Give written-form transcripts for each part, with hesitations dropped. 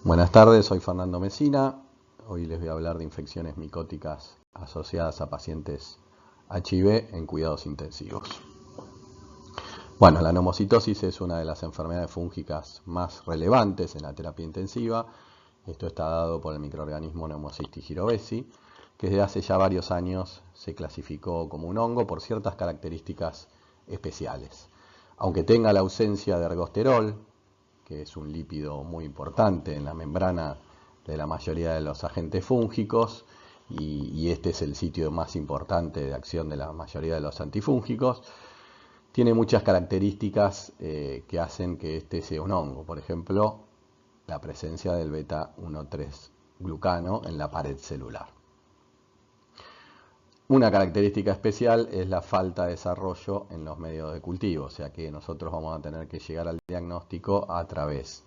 Buenas tardes, soy Fernando Mesina. Hoy les voy a hablar de infecciones micóticas asociadas a pacientes HIV en cuidados intensivos. Bueno, la neumocitosis es una de las enfermedades fúngicas más relevantes en la terapia intensiva. Esto está dado por el microorganismo Pneumocystis jirovesi, que desde hace ya varios años se clasificó como un hongo por ciertas características especiales. Aunque tenga la ausencia de ergosterol, que es un lípido muy importante en la membrana de la mayoría de los agentes fúngicos, y este es el sitio más importante de acción de la mayoría de los antifúngicos, tiene muchas características que hacen que este sea un hongo. Por ejemplo, la presencia del beta-1,3-glucano en la pared celular. Una característica especial es la falta de desarrollo en los medios de cultivo, o sea que nosotros vamos a tener que llegar al diagnóstico a través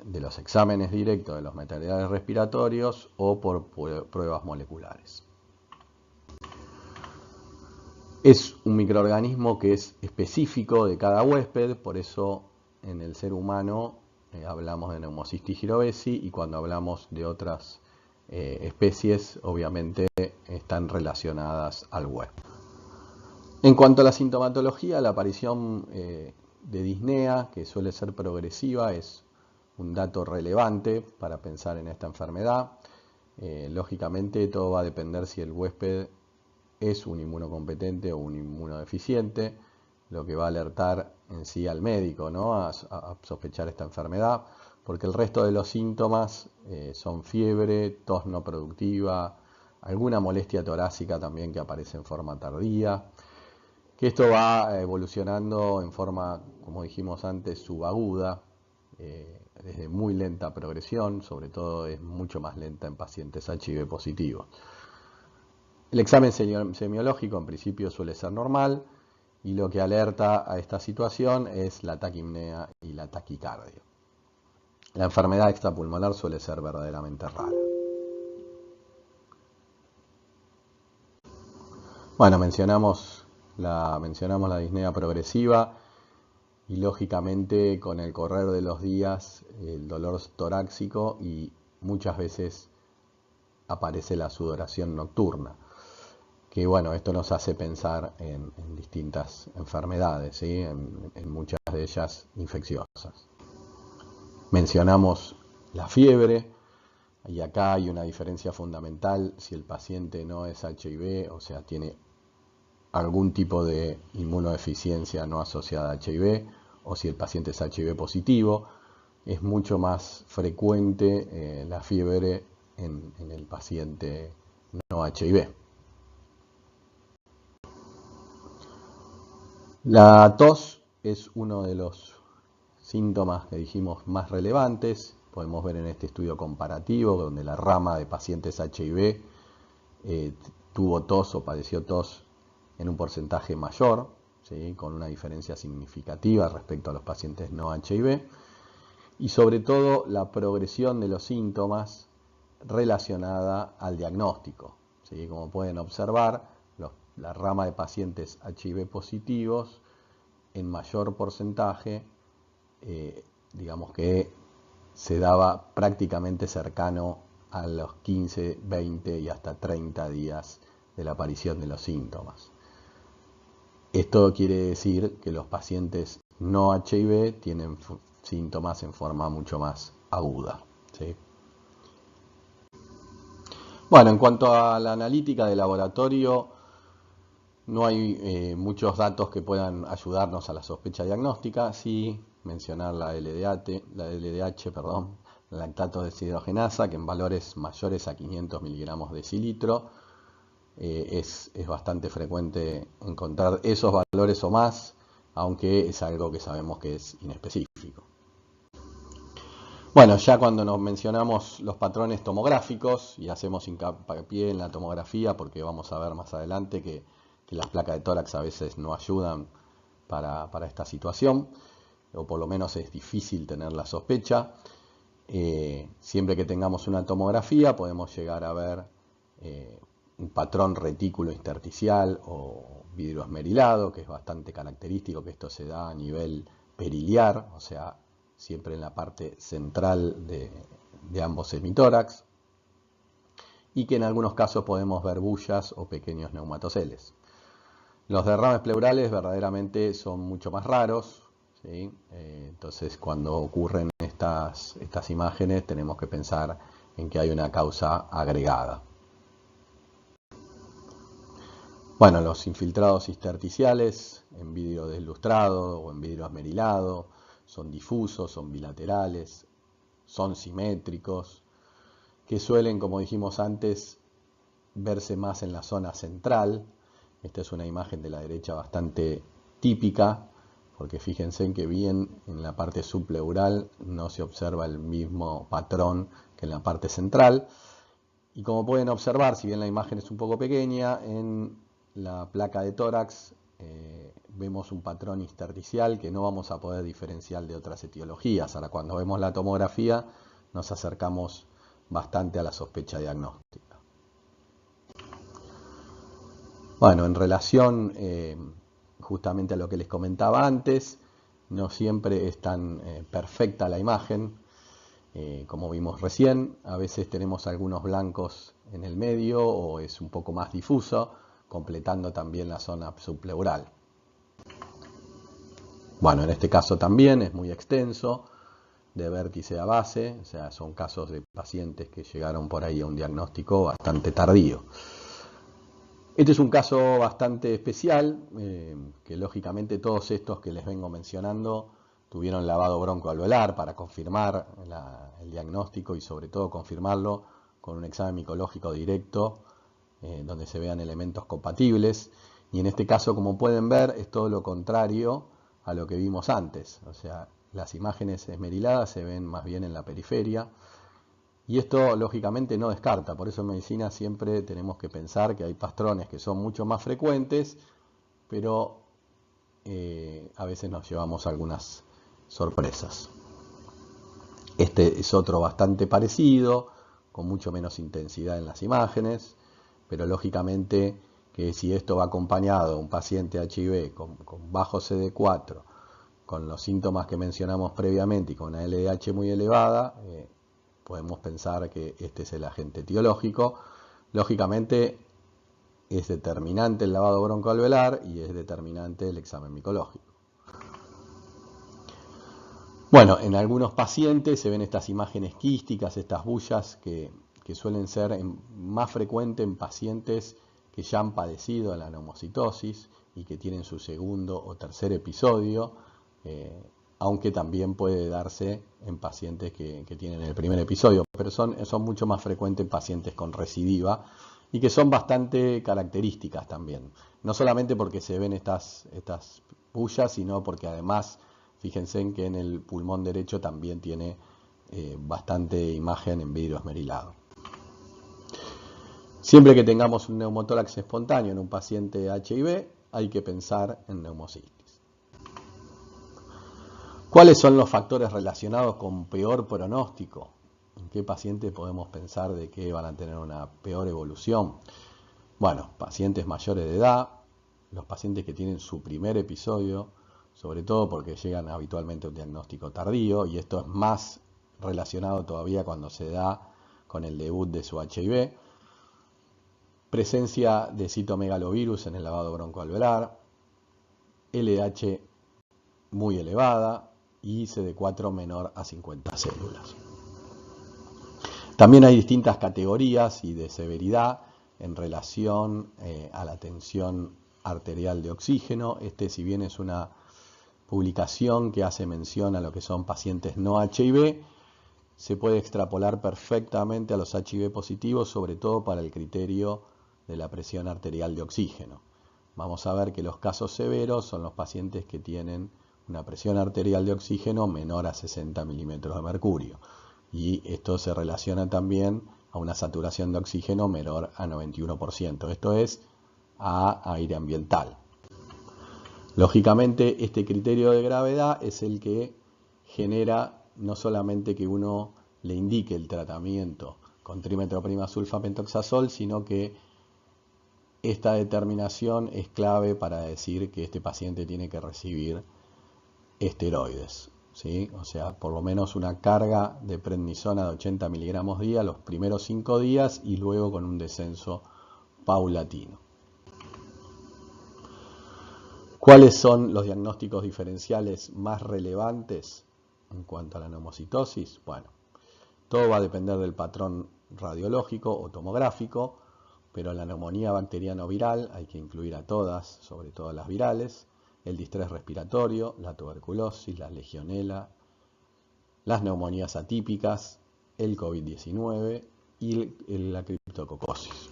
de los exámenes directos de los materiales respiratorios o por pruebas moleculares. Es un microorganismo que es específico de cada huésped, por eso en el ser humano hablamos de Pneumocystis jirovesi, y cuando hablamos de otras especies obviamente están relacionadas al huésped. En cuanto a la sintomatología, la aparición de disnea, que suele ser progresiva, es un dato relevante para pensar en esta enfermedad. Lógicamente todo va a depender si el huésped es un inmunocompetente o un inmunodeficiente, lo que va a alertar en sí al médico, ¿no? a sospechar esta enfermedad, porque el resto de los síntomas son fiebre, tos no productiva, alguna molestia torácica también que aparece en forma tardía, que esto va evolucionando en forma, como dijimos antes, subaguda, desde muy lenta progresión, sobre todo es mucho más lenta en pacientes HIV positivos. El examen semiológico en principio suele ser normal, y lo que alerta a esta situación es la taquipnea y la taquicardia. La enfermedad extrapulmonar suele ser verdaderamente rara. Bueno, mencionamos la disnea progresiva, y lógicamente con el correr de los días el dolor torácico, y muchas veces aparece la sudoración nocturna, que bueno, esto nos hace pensar en distintas enfermedades, ¿sí? en muchas de ellas infecciosas. Mencionamos la fiebre, y acá hay una diferencia fundamental si el paciente no es HIV, o sea, tiene algún tipo de inmunodeficiencia no asociada a HIV, o si el paciente es HIV positivo. Es mucho más frecuente la fiebre en el paciente no HIV. La tos es uno de los síntomas que dijimos más relevantes. Podemos ver en este estudio comparativo donde la rama de pacientes HIV tuvo tos o padeció tos en un porcentaje mayor, ¿sí? Con una diferencia significativa respecto a los pacientes no HIV, y sobre todo la progresión de los síntomas relacionada al diagnóstico, ¿sí? Como pueden observar, la rama de pacientes HIV positivos en mayor porcentaje, digamos que se daba prácticamente cercano a los 15, 20 y hasta 30 días de la aparición de los síntomas. Esto quiere decir que los pacientes no HIV tienen síntomas en forma mucho más aguda, ¿sí? Bueno, en cuanto a la analítica de laboratorio, no hay muchos datos que puedan ayudarnos a la sospecha diagnóstica. Sí mencionar la LDH, la lactato deshidrogenasa, que en valores mayores a 500 miligramos decilitro es bastante frecuente encontrar esos valores o más, aunque es algo que sabemos que es inespecífico. Bueno, ya cuando nos mencionamos los patrones tomográficos y hacemos hincapié en la tomografía, porque vamos a ver más adelante que las placas de tórax a veces no ayudan para esta situación, o por lo menos es difícil tener la sospecha. Siempre que tengamos una tomografía podemos llegar a ver un patrón retículo intersticial o vidrio esmerilado, que es bastante característico, que esto se da a nivel periliar, o sea, siempre en la parte central de ambos hemitórax y que en algunos casos podemos ver bullas o pequeños neumatoceles. Los derrames pleurales verdaderamente son mucho más raros, ¿sí? Entonces cuando ocurren estas imágenes tenemos que pensar en que hay una causa agregada. Bueno, los infiltrados intersticiales en vidrio deslustrado o en vidrio esmerilado son difusos, son bilaterales, son simétricos, que suelen, como dijimos antes, verse más en la zona central. Esta es una imagen de la derecha bastante típica, porque fíjense en que bien en la parte subpleural no se observa el mismo patrón que en la parte central. Y como pueden observar, si bien la imagen es un poco pequeña, en la placa de tórax vemos un patrón intersticial que no vamos a poder diferenciar de otras etiologías. Ahora, cuando vemos la tomografía, nos acercamos bastante a la sospecha diagnóstica. Bueno, en relación justamente a lo que les comentaba antes, no siempre es tan perfecta la imagen. Como vimos recién, a veces tenemos algunos blancos en el medio o es un poco más difuso, completando también la zona subpleural. Bueno, en este caso también es muy extenso, de vértice a base, o sea, son casos de pacientes que llegaron por ahí a un diagnóstico bastante tardío. Este es un caso bastante especial, que lógicamente todos estos que les vengo mencionando tuvieron lavado broncoalveolar para confirmar el diagnóstico y sobre todo confirmarlo con un examen micológico directo donde se vean elementos compatibles. Y en este caso, como pueden ver, es todo lo contrario a lo que vimos antes. O sea, las imágenes esmeriladas se ven más bien en la periferia. Y esto lógicamente no descarta, por eso en medicina siempre tenemos que pensar que hay patrones que son mucho más frecuentes, pero a veces nos llevamos algunas sorpresas. Este es otro bastante parecido, con mucho menos intensidad en las imágenes, pero lógicamente que si esto va acompañado de un paciente HIV con bajo CD4, con los síntomas que mencionamos previamente y con una LDH muy elevada, podemos pensar que este es el agente etiológico. Lógicamente es determinante el lavado broncoalveolar y es determinante el examen micológico. Bueno, en algunos pacientes se ven estas imágenes quísticas, estas bullas que suelen ser más frecuentes en pacientes que ya han padecido la neumocitosis y que tienen su segundo o tercer episodio, aunque también puede darse en pacientes que tienen el primer episodio, pero son mucho más frecuentes en pacientes con recidiva y que son bastante características también. No solamente porque se ven estas bullas, sino porque además, fíjense en que en el pulmón derecho también tiene bastante imagen en vidrio esmerilado. Siempre que tengamos un neumotórax espontáneo en un paciente HIV, hay que pensar en neumocistis. ¿Cuáles son los factores relacionados con peor pronóstico? ¿En qué pacientes podemos pensar de que van a tener una peor evolución? Bueno, pacientes mayores de edad, los pacientes que tienen su primer episodio, sobre todo porque llegan habitualmente a un diagnóstico tardío, y esto es más relacionado todavía cuando se da con el debut de su HIV. Presencia de citomegalovirus en el lavado broncoalveolar, LDH muy elevada y CD4 menor a 50 células. También hay distintas categorías y de severidad en relación a la tensión arterial de oxígeno. Si bien es una publicación que hace mención a lo que son pacientes no HIV, se puede extrapolar perfectamente a los HIV positivos, sobre todo para el criterio de la presión arterial de oxígeno. Vamos a ver que los casos severos son los pacientes que tienen una presión arterial de oxígeno menor a 60 milímetros de mercurio. Y esto se relaciona también a una saturación de oxígeno menor a 91%. Esto es a aire ambiental. Lógicamente, este criterio de gravedad es el que genera no solamente que uno le indique el tratamiento con trimetroprima sulfapentoxazol, sino que esta determinación es clave para decir que este paciente tiene que recibir esteroides. ¿sí? O sea, por lo menos una carga de prednisona de 80 miligramos día los primeros 5 días y luego con un descenso paulatino. ¿Cuáles son los diagnósticos diferenciales más relevantes en cuanto a la neumocitosis? Bueno, todo va a depender del patrón radiológico o tomográfico, pero la neumonía bacteriana o viral hay que incluir a todas, sobre todo las virales, el distrés respiratorio, la tuberculosis, la legionela, las neumonías atípicas, el COVID-19 y la criptococosis.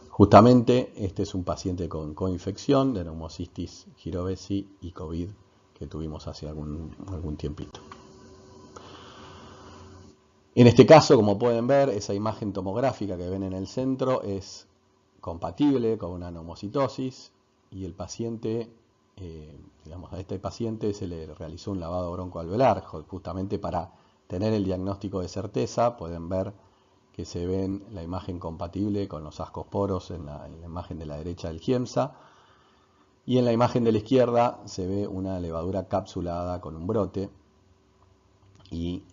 Justamente este es un paciente con coinfección de neumocistis girovesi y COVID que tuvimos hace algún tiempito. En este caso, como pueden ver, esa imagen tomográfica que ven en el centro es compatible con una neumocitosis y el paciente, a este paciente se le realizó un lavado broncoalveolar justamente para tener el diagnóstico de certeza. Pueden ver que se ven la imagen compatible con los ascosporos en la imagen de la derecha del GIEMSA y en la imagen de la izquierda se ve una levadura capsulada con un brote. Y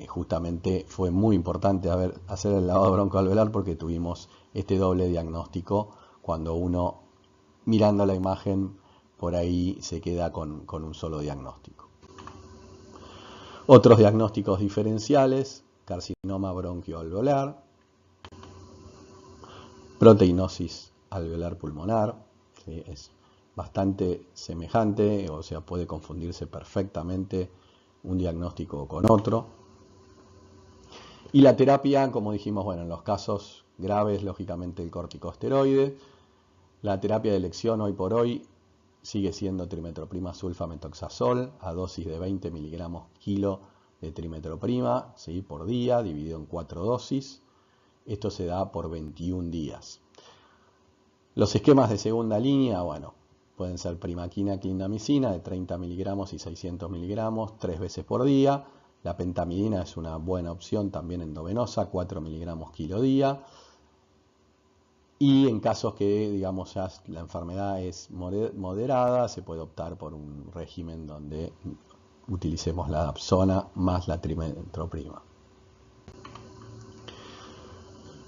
justamente fue muy importante hacer el lavado broncoalveolar porque tuvimos este doble diagnóstico cuando uno, mirando la imagen, por ahí se queda con un solo diagnóstico. Otros diagnósticos diferenciales: carcinoma bronquioalveolar, proteinosis alveolar pulmonar, ¿sí? Es bastante semejante, o sea, puede confundirse perfectamente un diagnóstico con otro. Y la terapia, como dijimos, bueno, en los casos graves, lógicamente el corticosteroide. La terapia de elección hoy por hoy sigue siendo trimetroprima sulfametoxazol a dosis de 20 miligramos kilo de trimetroprima, ¿sí?, por día, dividido en 4 dosis. Esto se da por 21 días. Los esquemas de segunda línea, bueno, pueden ser primaquina, clindamicina de 30 miligramos y 600 miligramos 3 veces por día. La pentamidina es una buena opción también endovenosa, 4 miligramos kilo día. Y en casos que, digamos, ya la enfermedad es moderada, se puede optar por un régimen donde utilicemos la dapsona más la trimetroprima.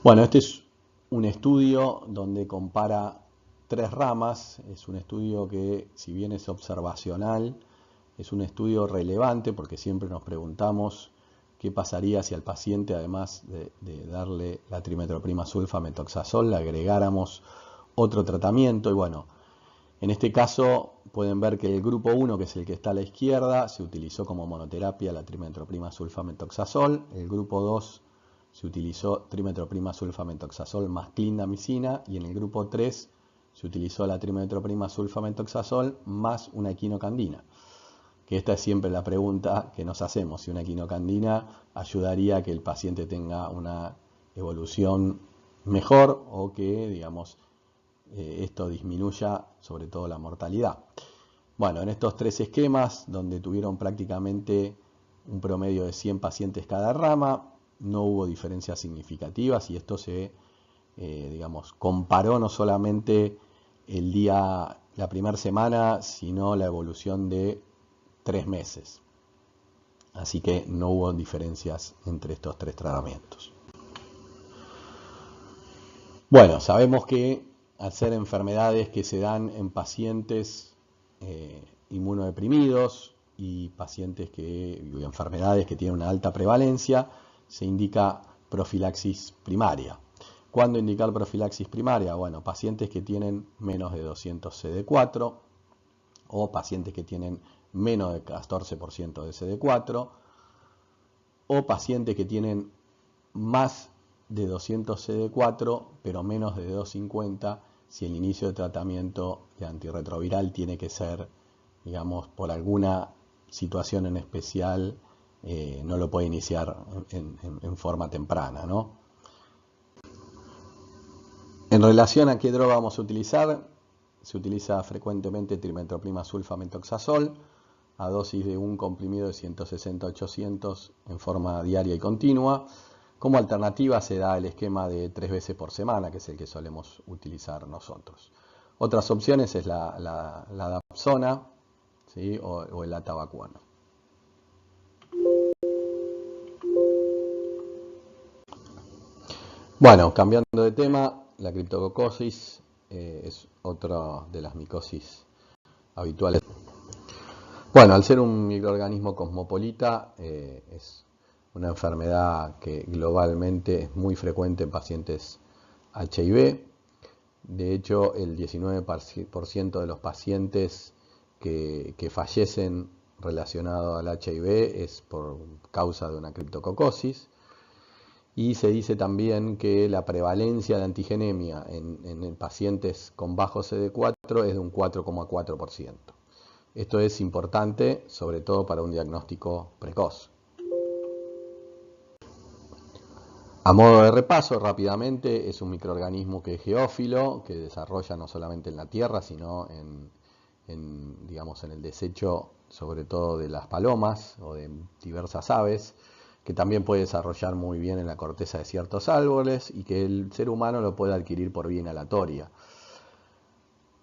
Bueno, este es un estudio donde compara 3 ramas. Es un estudio que, si bien es observacional, es un estudio relevante porque siempre nos preguntamos qué pasaría si al paciente, además de darle la trimetroprima sulfametoxazol, le agregáramos otro tratamiento. Y bueno, en este caso pueden ver que el grupo 1, que es el que está a la izquierda, se utilizó como monoterapia la trimetroprima sulfametoxazol. El grupo 2 se utilizó trimetroprima sulfametoxazol más clindamicina. Y en el grupo 3 se utilizó la trimetroprima sulfametoxazol más una equinocandina. Que esta es siempre la pregunta que nos hacemos, si una equinocandina ayudaría a que el paciente tenga una evolución mejor o que, digamos, esto disminuya sobre todo la mortalidad. Bueno, en estos 3 esquemas, donde tuvieron prácticamente un promedio de 100 pacientes cada rama, no hubo diferencias significativas y esto se, digamos, comparó no solamente el día, la primera semana, sino la evolución de 3 meses. Así que no hubo diferencias entre estos 3 tratamientos. Bueno, sabemos que al ser enfermedades que se dan en pacientes inmunodeprimidos y pacientes y enfermedades que tienen una alta prevalencia, se indica profilaxis primaria. ¿Cuándo indicar profilaxis primaria? Bueno, pacientes que tienen menos de 200 CD4 o pacientes que tienen menos de 14% de CD4 o pacientes que tienen más de 200 CD4 pero menos de 250 si el inicio de tratamiento de antirretroviral tiene que ser, digamos, por alguna situación en especial, no lo puede iniciar en forma temprana, ¿no? En relación a qué droga vamos a utilizar, se utiliza frecuentemente trimetroprima sulfametoxazol a dosis de un comprimido de 160-800 en forma diaria y continua. Como alternativa se da el esquema de 3 veces por semana, que es el que solemos utilizar nosotros. Otras opciones es la dapsona, ¿sí? O el atabacuano. Bueno, cambiando de tema, la criptococosis es otra de las micosis habituales. Bueno, al ser un microorganismo cosmopolita, es una enfermedad que globalmente es muy frecuente en pacientes HIV. De hecho, el 19% de los pacientes que fallecen relacionados al HIV es por causa de una criptococosis. Y se dice también que la prevalencia de antigenemia en pacientes con bajo CD4 es de un 4,4%. Esto es importante, sobre todo para un diagnóstico precoz. A modo de repaso, rápidamente, es un microorganismo que es geófilo, que desarrolla no solamente en la tierra, sino digamos, en el desecho, sobre todo de las palomas o de diversas aves, que también puede desarrollar muy bien en la corteza de ciertos árboles y que el ser humano lo puede adquirir por vía inhalatoria.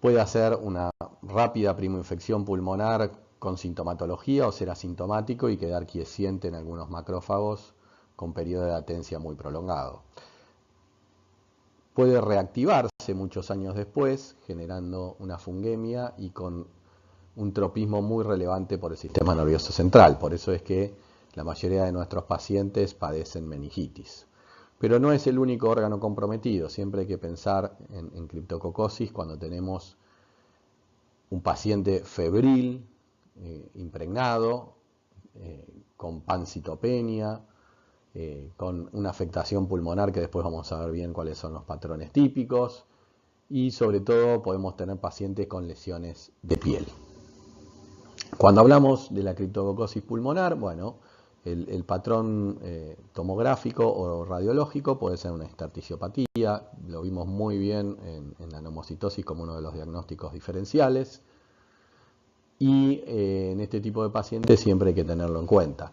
Puede hacer una rápida primoinfección pulmonar con sintomatología o ser asintomático y quedar quiesciente en algunos macrófagos con periodo de latencia muy prolongado. Puede reactivarse muchos años después, generando una fungemia y con un tropismo muy relevante por el sistema nervioso central. Por eso es que la mayoría de nuestros pacientes padecen meningitis. Pero no es el único órgano comprometido. Siempre hay que pensar en criptococosis cuando tenemos un paciente febril, impregnado, con pancitopenia, con una afectación pulmonar que después vamos a ver bien cuáles son los patrones típicos, y sobre todo podemos tener pacientes con lesiones de piel. Cuando hablamos de la criptococosis pulmonar, bueno, el patrón tomográfico o radiológico puede ser una esterticiopatía, lo vimos muy bien en la neumocitosis como uno de los diagnósticos diferenciales, y en este tipo de pacientes siempre hay que tenerlo en cuenta.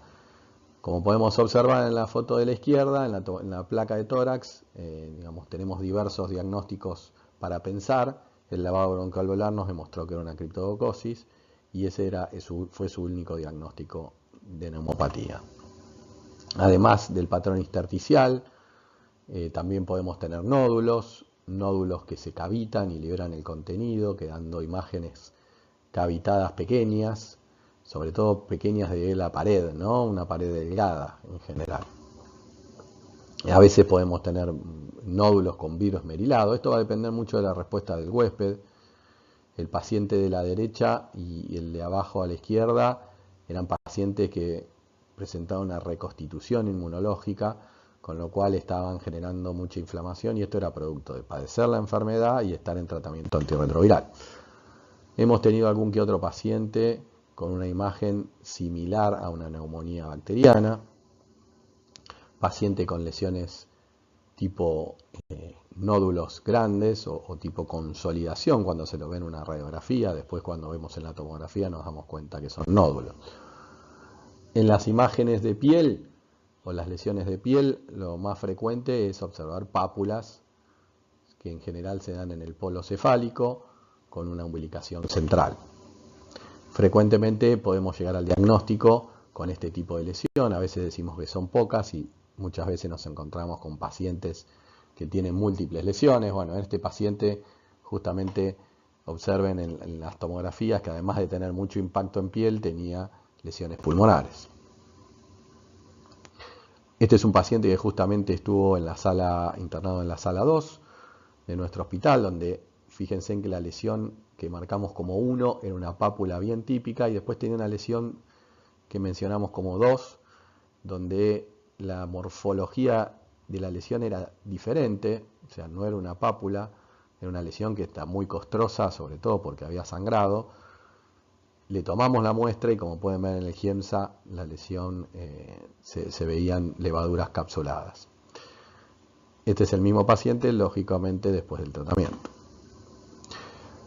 Como podemos observar en la foto de la izquierda, en la placa de tórax, digamos, tenemos diversos diagnósticos para pensar. El lavado broncoalveolar nos demostró que era una criptococosis y ese fue su único diagnóstico de neumopatía. Además del patrón intersticial, también podemos tener nódulos que se cavitan y liberan el contenido, quedando imágenes cavitadas pequeñas, sobre todo pequeñas de la pared, ¿no? Una pared delgada en general. A veces podemos tener nódulos con virus esmerilado. Esto va a depender mucho de la respuesta del huésped. El paciente de la derecha y el de abajo a la izquierda eran pacientes que presentaban una reconstitución inmunológica, con lo cual estaban generando mucha inflamación, y esto era producto de padecer la enfermedad y estar en tratamiento antirretroviral. Hemos tenido algún que otro paciente con una imagen similar a una neumonía bacteriana, paciente con lesiones tipo nódulos grandes o tipo consolidación cuando se lo ve en una radiografía. Después, cuando vemos en la tomografía, nos damos cuenta que son nódulos. En las imágenes de piel o las lesiones de piel, lo más frecuente es observar pápulas que en general se dan en el polo cefálico con una umbilicación central. Frecuentemente podemos llegar al diagnóstico con este tipo de lesión. A veces decimos que son pocas y muchas veces nos encontramos con pacientes que tienen múltiples lesiones. Bueno, en este paciente justamente observen en las tomografías que además de tener mucho impacto en piel, tenía lesiones pulmonares. Este es un paciente que justamente estuvo internado en la sala 2 de nuestro hospital, donde fíjense en que la lesión que marcamos como 1 era una pápula bien típica, y después tenía una lesión que mencionamos como 2, donde la morfología de la lesión era diferente, o sea, no era una pápula, era una lesión que está muy costrosa, sobre todo porque había sangrado. Le tomamos la muestra y, como pueden ver en el GIEMSA, la lesión se veían levaduras capsuladas. Este es el mismo paciente, lógicamente, después del tratamiento.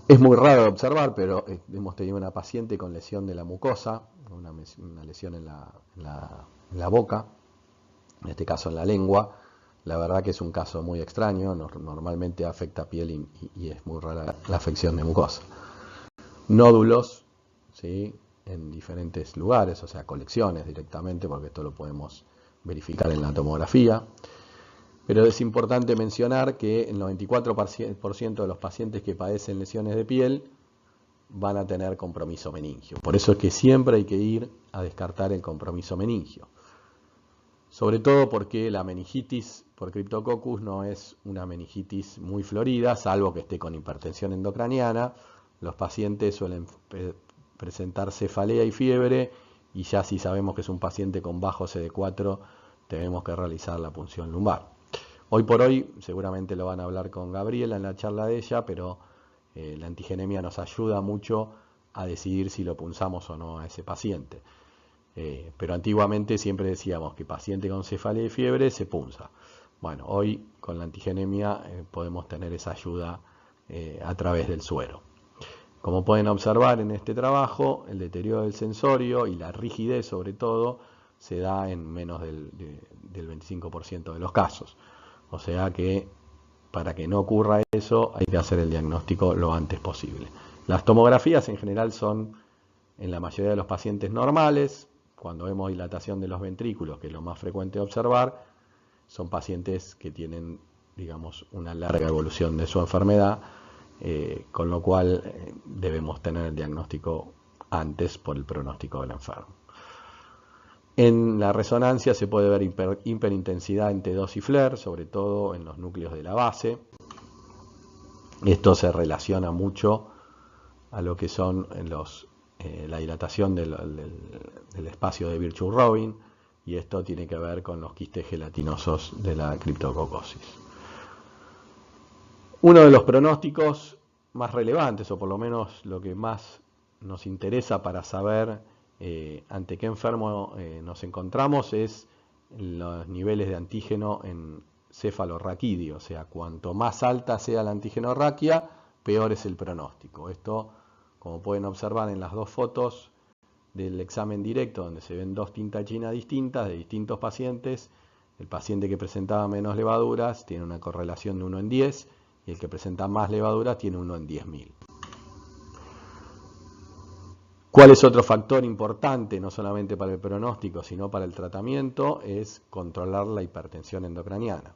Es muy raro de observar, pero hemos tenido una paciente con lesión de la mucosa, una lesión en la boca, en este caso en la lengua. La verdad que es un caso muy extraño, normalmente afecta piel y es muy rara la afección de mucosa. Nódulos ¿sí? En diferentes lugares, o sea, colecciones directamente, porque esto lo podemos verificar en la tomografía. Pero es importante mencionar que el 94% de los pacientes que padecen lesiones de piel van a tener compromiso meningio. Por eso es que siempre hay que ir a descartar el compromiso meningio. Sobre todo porque la meningitis por Cryptococcus no es una meningitis muy florida, salvo que esté con hipertensión endocraniana. Los pacientes suelen presentar cefalea y fiebre, y ya si sabemos que es un paciente con bajo CD4, tenemos que realizar la punción lumbar. Hoy por hoy, seguramente lo van a hablar con Gabriela en la charla de ella, pero la antigenemia nos ayuda mucho a decidir si lo punzamos o no a ese paciente. Pero antiguamente siempre decíamos que paciente con cefalea y fiebre se punza. Bueno, hoy con la antigenemia podemos tener esa ayuda a través del suero. Como pueden observar en este trabajo, el deterioro del sensorio y la rigidez sobre todo se da en menos del 25% de los casos. O sea que para que no ocurra eso hay que hacer el diagnóstico lo antes posible. Las tomografías en general son en la mayoría de los pacientes normales. Cuando vemos dilatación de los ventrículos, que es lo más frecuente de observar, son pacientes que tienen, digamos, una larga evolución de su enfermedad, con lo cual debemos tener el diagnóstico antes por el pronóstico del enfermo. En la resonancia se puede ver hiperintensidad en T2 y FLAIR, sobre todo en los núcleos de la base. Esto se relaciona mucho a lo que son la dilatación del espacio de Virchow Robin, y esto tiene que ver con los quistes gelatinosos de la criptococosis. Uno de los pronósticos más relevantes, o por lo menos lo que más nos interesa para saber ante qué enfermo nos encontramos, es los niveles de antígeno en cefalorraquídeo. O sea, cuanto más alta sea la antigenorraquia, peor es el pronóstico. Esto, como pueden observar en las dos fotos del examen directo, donde se ven dos tintachinas distintas de distintos pacientes, el paciente que presentaba menos levaduras tiene una correlación de 1 en 10, y el que presenta más levaduras tiene 1 en 10.000. ¿Cuál es otro factor importante, no solamente para el pronóstico, sino para el tratamiento? Es controlar la hipertensión endocraniana.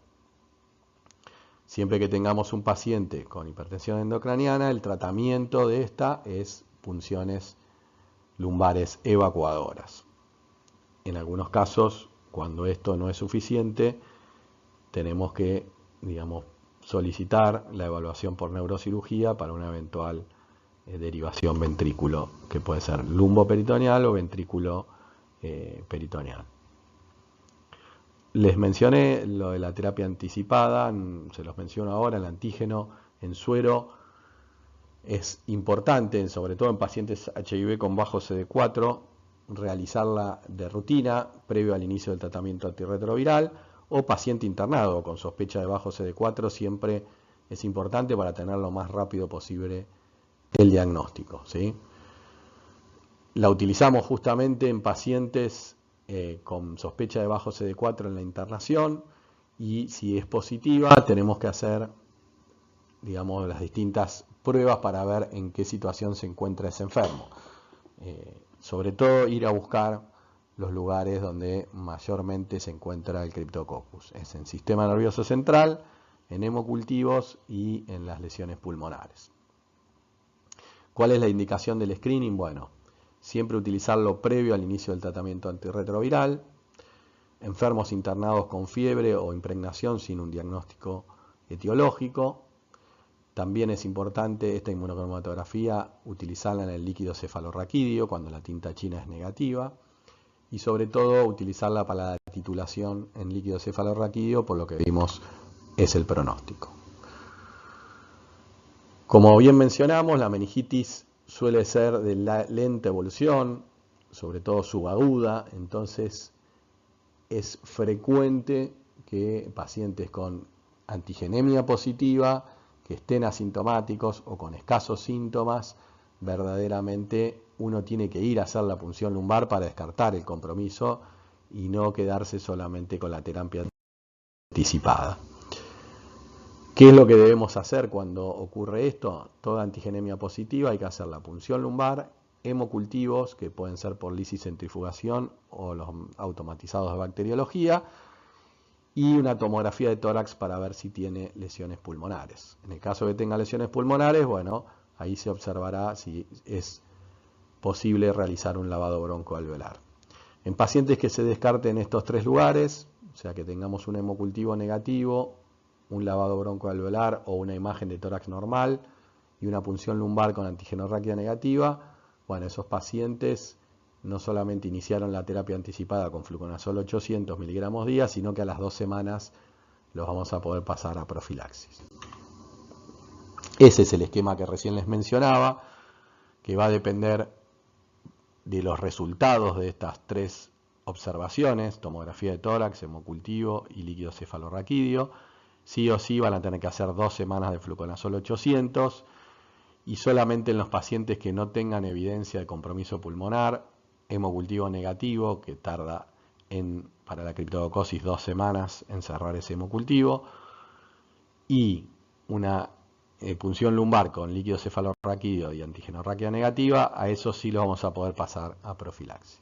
Siempre que tengamos un paciente con hipertensión endocraniana, el tratamiento de esta es punciones lumbares evacuadoras. En algunos casos, cuando esto no es suficiente, tenemos que, digamos, solicitar la evaluación por neurocirugía para una eventual derivación ventrículo, que puede ser lumboperitoneal o ventrículo peritoneal. Les mencioné lo de la terapia anticipada, se los menciono ahora. El antígeno en suero es importante, sobre todo en pacientes HIV con bajo CD4, realizarla de rutina previo al inicio del tratamiento antirretroviral, o paciente internado con sospecha de bajo CD4, siempre es importante para tener lo más rápido posible el diagnóstico, ¿sí? La utilizamos justamente en pacientes con sospecha de bajo CD4 en la internación, y si es positiva tenemos que hacer, digamos, las distintas pruebas para ver en qué situación se encuentra ese enfermo. Sobre todo ir a buscar los lugares donde mayormente se encuentra el Cryptococcus. Es en sistema nervioso central, en hemocultivos y en las lesiones pulmonares. ¿Cuál es la indicación del screening? Bueno, siempre utilizarlo previo al inicio del tratamiento antirretroviral. Enfermos internados con fiebre o impregnación sin un diagnóstico etiológico. También es importante esta inmunocromatografía utilizarla en el líquido cefalorraquídeo cuando la tinta china es negativa, y sobre todo utilizarla para la titulación en líquido cefalorraquídeo, por lo que vimos es el pronóstico. Como bien mencionamos, la meningitis suele ser de lenta evolución, sobre todo subaguda, entonces es frecuente que pacientes con antigenemia positiva, que estén asintomáticos o con escasos síntomas, verdaderamente uno tiene que ir a hacer la punción lumbar para descartar el compromiso y no quedarse solamente con la terapia anticipada. ¿Qué es lo que debemos hacer cuando ocurre esto? Toda antigenemia positiva hay que hacer la punción lumbar hemocultivos, que pueden ser por lisicentrifugación o los automatizados de bacteriología, y una tomografía de tórax para ver si tiene lesiones pulmonares. En el caso de que tenga lesiones pulmonares, bueno, ahí se observará si es posible realizar un lavado broncoalveolar. En pacientes que se descarten estos tres lugares, o sea que tengamos un hemocultivo negativo, un lavado broncoalveolar o una imagen de tórax normal y una punción lumbar con antigenorraquia negativa, bueno, esos pacientes no solamente iniciaron la terapia anticipada con fluconazol 800 miligramos día, sino que a las 2 semanas los vamos a poder pasar a profilaxis. Ese es el esquema que recién les mencionaba, que va a depender de los resultados de estas tres observaciones, tomografía de tórax, hemocultivo y líquido cefalorraquídeo. Sí o sí van a tener que hacer 2 semanas de fluconazol 800 y solamente en los pacientes que no tengan evidencia de compromiso pulmonar, hemocultivo negativo, que tarda para la criptococosis 2 semanas en cerrar ese hemocultivo, y una punción lumbar con líquido cefalorraquídeo y antigenorraquia negativa, a eso sí lo vamos a poder pasar a profilaxis.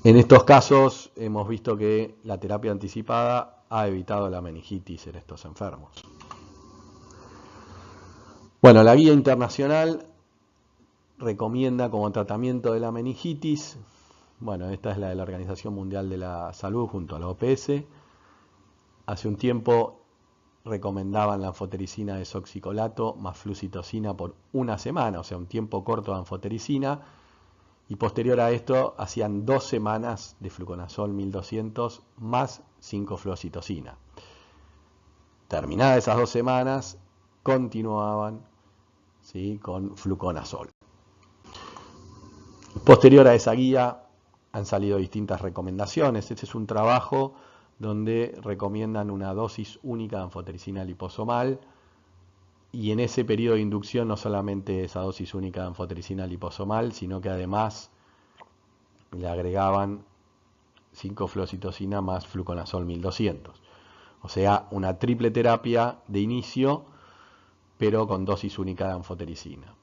En estos casos hemos visto que la terapia anticipada ha evitado la meningitis en estos enfermos. Bueno, la guía internacional recomienda como tratamiento de la meningitis, bueno, esta es la de la Organización Mundial de la Salud junto a la OPS. Hace un tiempo recomendaban la anfotericina desoxicolato más flucitosina por 1 semana, o sea, un tiempo corto de anfotericina, y posterior a esto hacían 2 semanas de fluconazol 1200 más 5-fluoxitosina. Terminadas esas 2 semanas, continuaban, ¿sí?, con fluconazol. Posterior a esa guía han salido distintas recomendaciones. Este es un trabajo donde recomiendan una dosis única de anfotericina liposomal, y en ese periodo de inducción no solamente esa dosis única de anfotericina liposomal, sino que además le agregaban 5-fluoxitosina más fluconazol 1200. O sea, una triple terapia de inicio, pero con dosis única de anfotericina.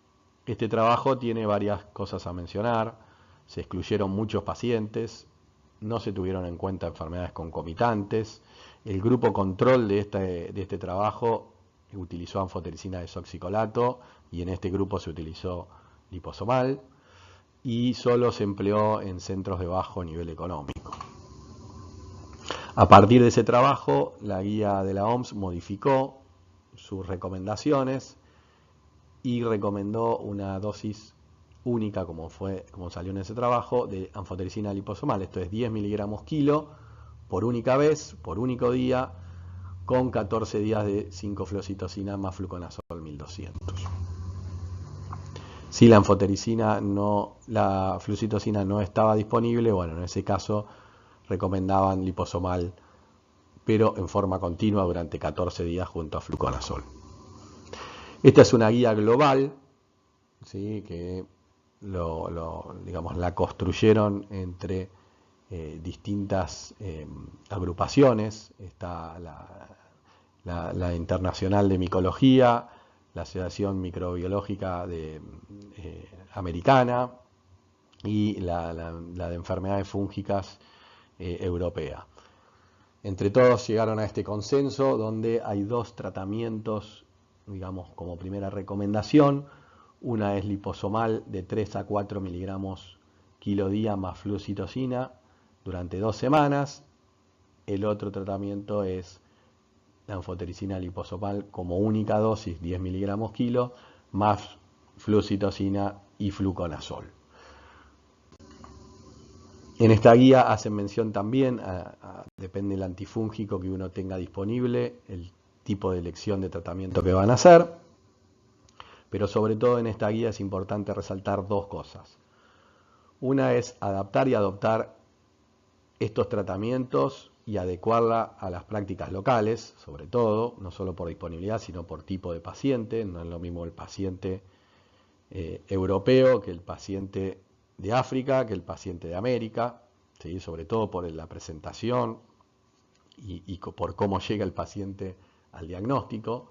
Este trabajo tiene varias cosas a mencionar. Se excluyeron muchos pacientes, no se tuvieron en cuenta enfermedades concomitantes. El grupo control de este trabajo utilizó anfotericina desoxicolato y en este grupo se utilizó liposomal y solo se empleó en centros de bajo nivel económico. A partir de ese trabajo, la guía de la OMS modificó sus recomendaciones y recomendó una dosis única, como salió en ese trabajo, de anfotericina liposomal. Esto es 10 miligramos kilo por única vez, por único día, con 14 días de 5-fluoxitosina más fluconazol 1200. Si la la fluoxitosina no estaba disponible, bueno, en ese caso recomendaban liposomal, pero en forma continua durante 14 días junto a fluconazol. Esta es una guía global, ¿sí?, que digamos, la construyeron entre distintas agrupaciones. Está la Internacional de Micología, la Asociación Microbiológica Americana y la de Enfermedades Fúngicas Europea. Entre todos llegaron a este consenso donde hay 2 tratamientos, digamos, como primera recomendación. Una es liposomal de 3 a 4 miligramos kilo día más fluoxitosina durante 2 semanas. El otro tratamiento es la anfotericina liposomal como única dosis, 10 miligramos kilo, más fluoxitosina y fluconazol. En esta guía hacen mención también, depende del antifúngico que uno tenga disponible, el tipo de elección de tratamiento que van a hacer, pero sobre todo en esta guía es importante resaltar 2 cosas. Una es adaptar y adoptar estos tratamientos y adecuarla a las prácticas locales, sobre todo, no solo por disponibilidad, sino por tipo de paciente. No es lo mismo el paciente europeo que el paciente de África, que el paciente de América, ¿sí?, sobre todo por la presentación y por cómo llega el paciente al diagnóstico.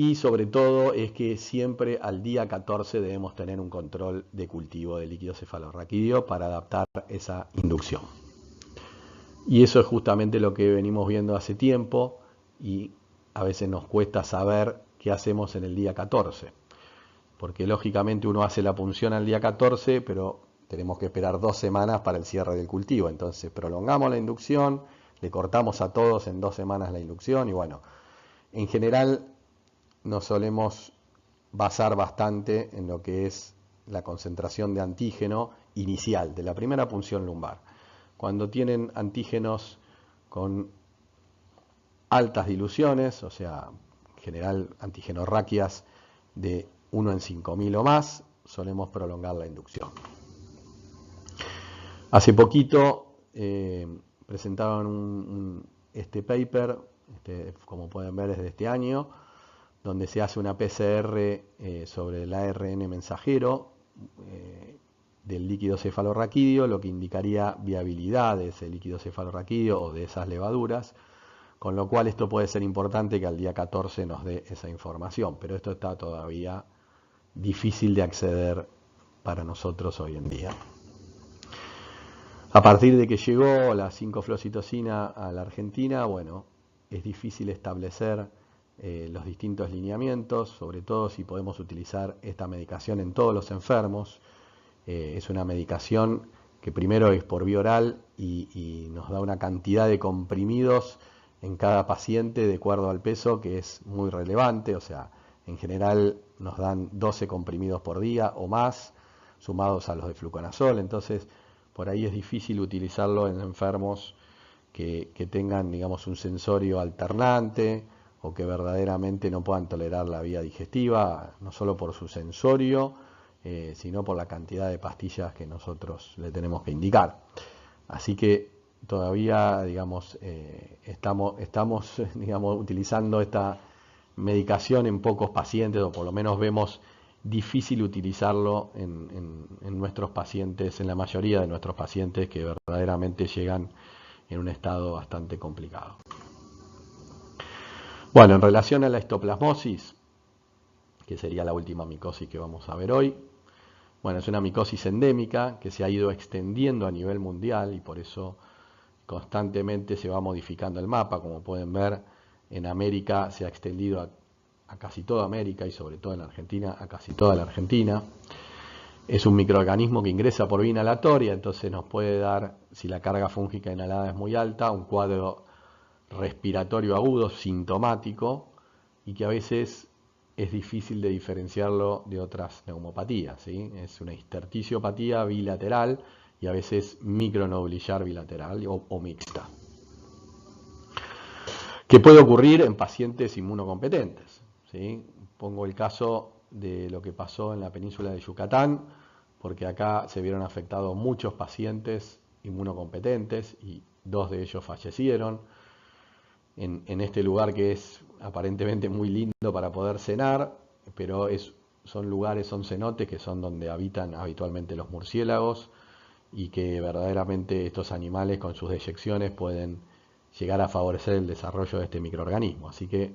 Y sobre todo es que siempre al día 14 debemos tener un control de cultivo de líquido cefalorraquídeo para adaptar esa inducción. Y eso es justamente lo que venimos viendo hace tiempo y a veces nos cuesta saber qué hacemos en el día 14. Porque lógicamente uno hace la punción al día 14, pero tenemos que esperar 2 semanas para el cierre del cultivo. Entonces prolongamos la inducción, le cortamos a todos en 2 semanas la inducción y bueno, en general nos solemos basar bastante en lo que es la concentración de antígeno inicial de la primera punción lumbar. Cuando tienen antígenos con altas diluciones, o sea, en general antigenorraquias de 1 en 5000 o más, solemos prolongar la inducción. Hace poquito presentaron este paper, como pueden ver es de este año, donde se hace una PCR sobre el ARN mensajero del líquido cefalorraquídeo, lo que indicaría viabilidad de ese líquido cefalorraquídeo o de esas levaduras, con lo cual esto puede ser importante que al día 14 nos dé esa información, pero esto está todavía difícil de acceder para nosotros hoy en día. A partir de que llegó la 5-fluoxitosina a la Argentina, bueno, es difícil establecer los distintos lineamientos, sobre todo si podemos utilizar esta medicación en todos los enfermos. Es una medicación que primero es por vía oral y nos da una cantidad de comprimidos en cada paciente de acuerdo al peso que es muy relevante, o sea, en general nos dan 12 comprimidos por día o más, sumados a los de fluconazol, entonces por ahí es difícil utilizarlo en enfermos que tengan, digamos, un sensorio alternante o que verdaderamente no puedan tolerar la vía digestiva, no solo por su sensorio, sino por la cantidad de pastillas que nosotros le tenemos que indicar. Así que todavía, digamos, estamos digamos, utilizando esta medicación en pocos pacientes, o por lo menos vemos difícil utilizarlo en nuestros pacientes, en la mayoría de nuestros pacientes que verdaderamente llegan en un estado bastante complicado. Bueno, en relación a la histoplasmosis, que sería la última micosis que vamos a ver hoy, bueno, es una micosis endémica que se ha ido extendiendo a nivel mundial y por eso constantemente se va modificando el mapa. Como pueden ver, en América se ha extendido a casi toda América y sobre todo en Argentina a casi toda la Argentina. Es un microorganismo que ingresa por vía inhalatoria, entonces nos puede dar, si la carga fúngica inhalada es muy alta, un cuadro respiratorio agudo sintomático y que a veces es difícil de diferenciarlo de otras neumopatías, ¿sí? Es una histerticiopatía bilateral y a veces micronodular bilateral o mixta, que puede ocurrir en pacientes inmunocompetentes, ¿sí? Pongo el caso de lo que pasó en la península de Yucatán, porque acá se vieron afectados muchos pacientes inmunocompetentes y 2 de ellos fallecieron. En este lugar que es aparentemente muy lindo para poder cenar, pero son cenotes que son donde habitan habitualmente los murciélagos y que verdaderamente estos animales con sus deyecciones pueden llegar a favorecer el desarrollo de este microorganismo. Así que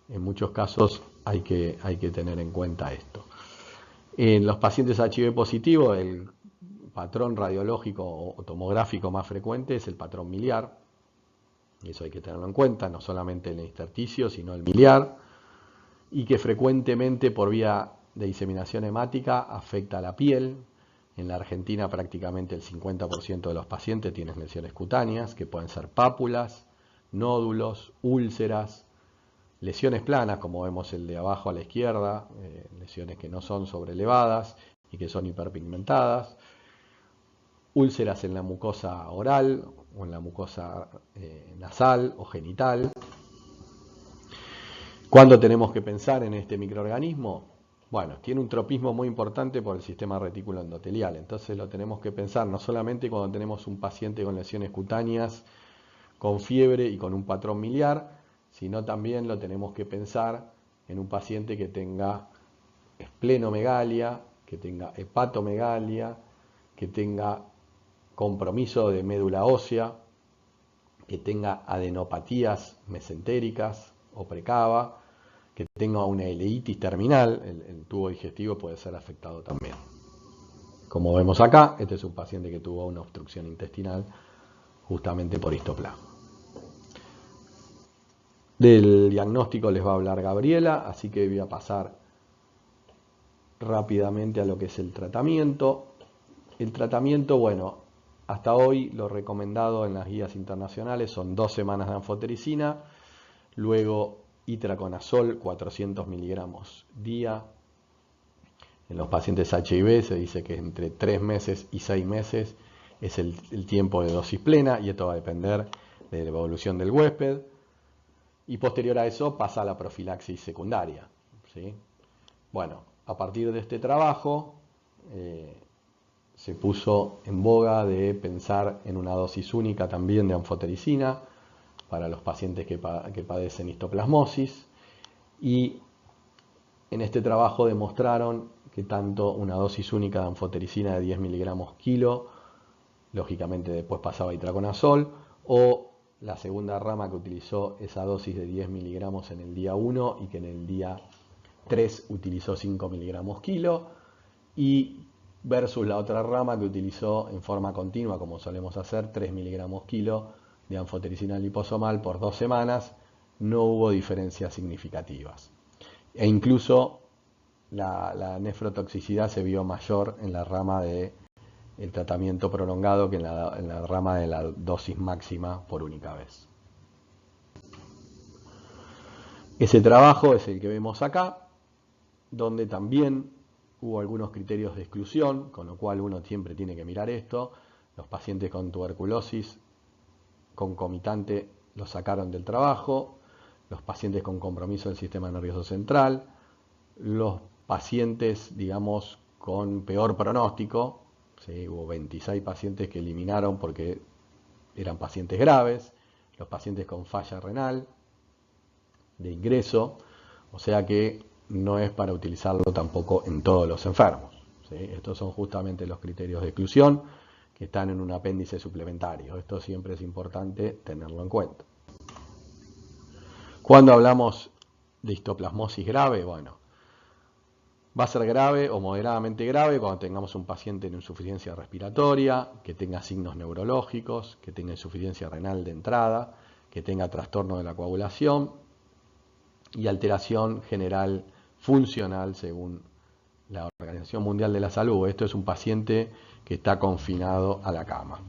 en muchos casos hay que tener en cuenta esto. En los pacientes HIV positivos, el patrón radiológico o tomográfico más frecuente es el patrón miliar. Y eso hay que tenerlo en cuenta, no solamente el intersticio, sino el miliar, y que frecuentemente por vía de diseminación hemática afecta a la piel. En la Argentina prácticamente el 50% de los pacientes tienen lesiones cutáneas, que pueden ser pápulas, nódulos, úlceras, lesiones planas, como vemos el de abajo a la izquierda, lesiones que no son sobrelevadas y que son hiperpigmentadas, úlceras en la mucosa oral o en la mucosa nasal o genital. ¿Cuándo tenemos que pensar en este microorganismo? Bueno, tiene un tropismo muy importante por el sistema retículo endotelial, entonces lo tenemos que pensar no solamente cuando tenemos un paciente con lesiones cutáneas, con fiebre y con un patrón miliar, sino también lo tenemos que pensar en un paciente que tenga esplenomegalia, que tenga hepatomegalia, que tenga compromiso de médula ósea, que tenga adenopatías mesentéricas o precava, que tenga una ileitis terminal, el tubo digestivo puede ser afectado también. Como vemos acá, este es un paciente que tuvo una obstrucción intestinal justamente por histoplasma. Del diagnóstico les va a hablar Gabriela, así que voy a pasar rápidamente a lo que es el tratamiento. El tratamiento, bueno, hasta hoy lo recomendado en las guías internacionales son 2 semanas de anfotericina, luego itraconazol 400 miligramos día. En los pacientes HIV se dice que entre 3 meses y 6 meses es el tiempo de dosis plena, y esto va a depender de la evolución del huésped. Y posterior a eso pasa a la profilaxis secundaria, ¿sí? Bueno, a partir de este trabajo se puso en boga de pensar en una dosis única también de anfotericina para los pacientes que padecen histoplasmosis, y en este trabajo demostraron que tanto una dosis única de anfotericina de 10 miligramos kilo, lógicamente después pasaba a itraconazol, o la segunda rama que utilizó esa dosis de 10 miligramos en el día 1 y que en el día 3 utilizó 5 miligramos kilo, y versus la otra rama que utilizó en forma continua, como solemos hacer, 3 miligramos kilo de anfotericina liposomal por 2 semanas, no hubo diferencias significativas. E incluso la nefrotoxicidad se vio mayor en la rama de el tratamiento prolongado que en la rama de la dosis máxima por única vez. Ese trabajo es el que vemos acá, donde también hubo algunos criterios de exclusión, con lo cual uno siempre tiene que mirar esto. Los pacientes con tuberculosis concomitante los sacaron del trabajo, los pacientes con compromiso del sistema nervioso central, los pacientes, digamos, con peor pronóstico, ¿sí? Hubo 26 pacientes que eliminaron porque eran pacientes graves, los pacientes con falla renal de ingreso, o sea que no es para utilizarlo tampoco en todos los enfermos, ¿sí? Estos son justamente los criterios de exclusión que están en un apéndice suplementario. Esto siempre es importante tenerlo en cuenta. Cuando hablamos de histoplasmosis grave, bueno, va a ser grave o moderadamente grave cuando tengamos un paciente en insuficiencia respiratoria, que tenga signos neurológicos, que tenga insuficiencia renal de entrada, que tenga trastorno de la coagulación y alteración general funcional según la Organización Mundial de la Salud. Esto es un paciente que está confinado a la cama.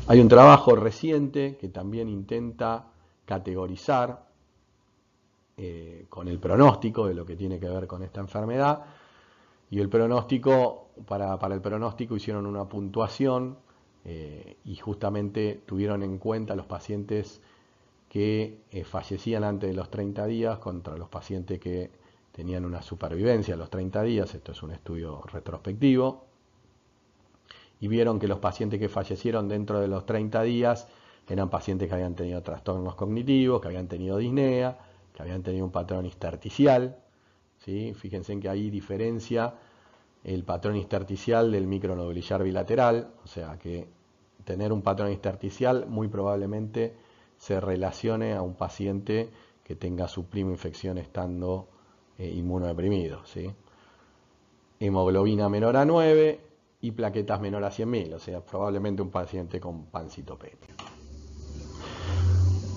Hay un trabajo reciente que también intenta categorizar con el pronóstico de lo que tiene que ver con esta enfermedad, y el pronóstico, para el pronóstico hicieron una puntuación y justamente tuvieron en cuenta los pacientes que fallecían antes de los 30 días contra los pacientes que tenían una supervivencia a los 30 días, esto es un estudio retrospectivo, y vieron que los pacientes que fallecieron dentro de los 30 días eran pacientes que habían tenido trastornos cognitivos, que habían tenido disnea, que habían tenido un patrón intersticial, ¿sí? Fíjense en que ahí diferencia el patrón intersticial del micronodular bilateral, o sea que tener un patrón intersticial muy probablemente se relacione a un paciente que tenga su prima infección estando inmunodeprimido, ¿sí? Hemoglobina menor a 9 y plaquetas menor a 100.000, o sea, probablemente un paciente con pancitopenia.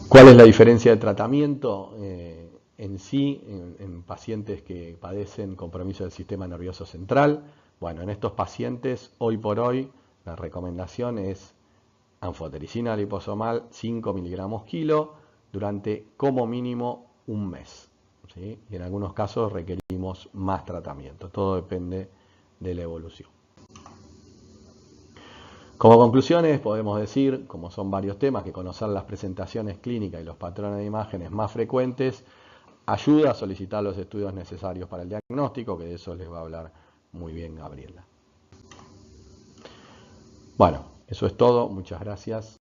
¿Cuál es la diferencia de tratamiento en sí en pacientes que padecen compromiso del sistema nervioso central? Bueno, en estos pacientes, hoy por hoy, la recomendación es anfotericina liposomal 5 miligramos kilo durante como mínimo un mes, ¿sí? Y en algunos casos requerimos más tratamiento, todo depende de la evolución. Como conclusiones podemos decir, como son varios temas, que conocer las presentaciones clínicas y los patrones de imágenes más frecuentes ayuda a solicitar los estudios necesarios para el diagnóstico, que de eso les va a hablar muy bien Gabriela. Bueno, eso es todo, muchas gracias.